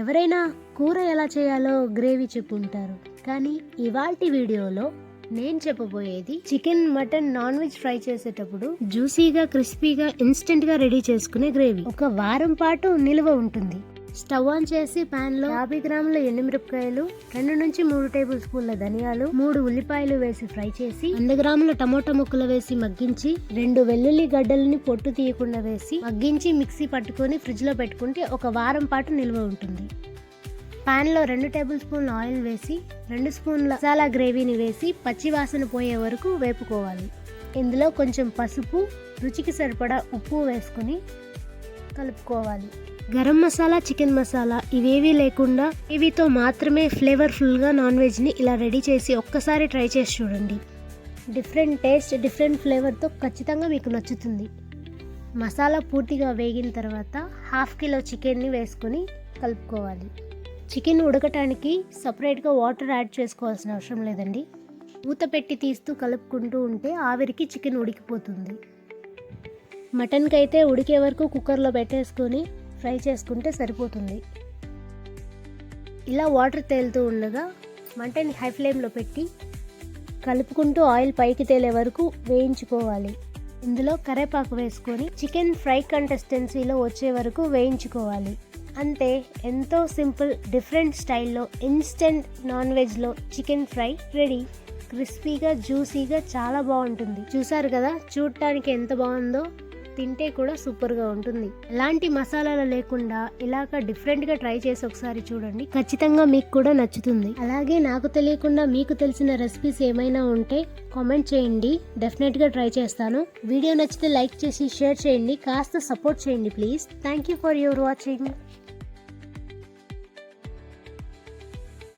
ఎవరైనా కూర ఎలా చేయాలో గ్రేవీ చెప్పుంటారు, కానీ ఇవాల్టి వీడియోలో నేను చెప్పబోయేది chicken, mutton, non veg fry చేసేటప్పుడు జ్యూసీగా, క్రిస్పీగా, ఇన్స్టెంట్ గా రెడీ చేసుకునే గ్రేవీ. ఒక వారం పాటు నిల్వ ఉంటుంది. స్టవ్ ఆన్ చేసి పాన్ లో 50 గ్రాముల ఎండుమిరపకాయలు, 2 నుంచి 3 టేబుల్ స్పూన్ల ధనియాలు, 3 ఉల్లిపాయలు వేసి ఫ్రై చేసి 100 గ్రాముల టమోటా ముక్కలు వేసి మగ్గించి 2 వెల్లుల్లి గడ్డలని పొట్టు తీయకుండా వేసి మగ్గించి మిక్సీ పట్టుకొని ఫ్రిడ్జ్ లో పెట్టుకుంటే ఒక వారం పాటు నిల్వ ఉంటుంది. పాన్ లో 2 టేబుల్ స్పూన్ల ఆయిల్ వేసి 2 స్పూన్ల మసాలా గ్రేవీని వేసి పచ్చి వాసన పోయే వరకు వేపుకోవాలి. ఇందులో కొంచెం పసుపు, రుచికి సరిపడా ఉప్పు వేసుకుని కలుపుకోవాలి. గరం మసాలా, చికెన్ మసాలా ఇవేవీ లేకుండా ఇవితో మాత్రమే ఫ్లేవర్ఫుల్గా నాన్ వెజ్ని ఇలా రెడీ చేసి ఒక్కసారి ట్రై చేసి చూడండి. డిఫరెంట్ టేస్ట్, డిఫరెంట్ ఫ్లేవర్తో ఖచ్చితంగా మీకు నచ్చుతుంది. మసాలా పూర్తిగా వేగిన తర్వాత 1/2 కిలో చికెన్ని వేసుకొని కలుపుకోవాలి. చికెన్ ఉడకటానికి సపరేట్గా వాటర్ యాడ్ చేసుకోవాల్సిన అవసరం లేదండి. మూత పెట్టి తీస్తూ కలుపుకుంటూ ఉంటే ఆవిరికి చికెన్ ఉడికిపోతుంది. మటన్కి అయితే ఉడికే వరకు కుక్కర్లో పెట్టేసుకొని ఫ్రై చేసుకుంటే సరిపోతుంది. ఇలా వాటర్ తేలుతూ ఉండగా మంటని హై ఫ్లేమ్లో పెట్టి కలుపుకుంటూ ఆయిల్ పైకి తేలే వరకు వేయించుకోవాలి. ఇందులో కరివేపాకు వేసుకొని చికెన్ ఫ్రై కన్సిస్టెన్సీలో వచ్చే వరకు వేయించుకోవాలి. అంతే, ఎంతో సింపుల్, డిఫరెంట్ స్టైల్లో ఇన్స్టెంట్ నాన్ వెజ్లో చికెన్ ఫ్రై రెడీ. క్రిస్పీగా, జ్యూసీగా చాలా బాగుంటుంది. చూసారు కదా, చూడటానికి ఎంత బాగుందో, తింటే కూడా సూపర్గా ఉంటుంది. ఎలాంటి మసాలాలు లేకుండా ఇలాగ డిఫరెంట్గా ట్రై చేసి ఒకసారి చూడండి, ఖచ్చితంగా మీకు కూడా నచ్చుతుంది. అలాగే నాకు తెలియకుండా మీకు తెలిసిన రెసిపీస్ ఏమైనా ఉంటే కామెంట్ చేయండి, డెఫినెట్గా ట్రై చేస్తాను. వీడియో నచ్చితే లైక్ చేసి షేర్ చేయండి, కాస్త సపోర్ట్ చేయండి please. Thank you for your watching.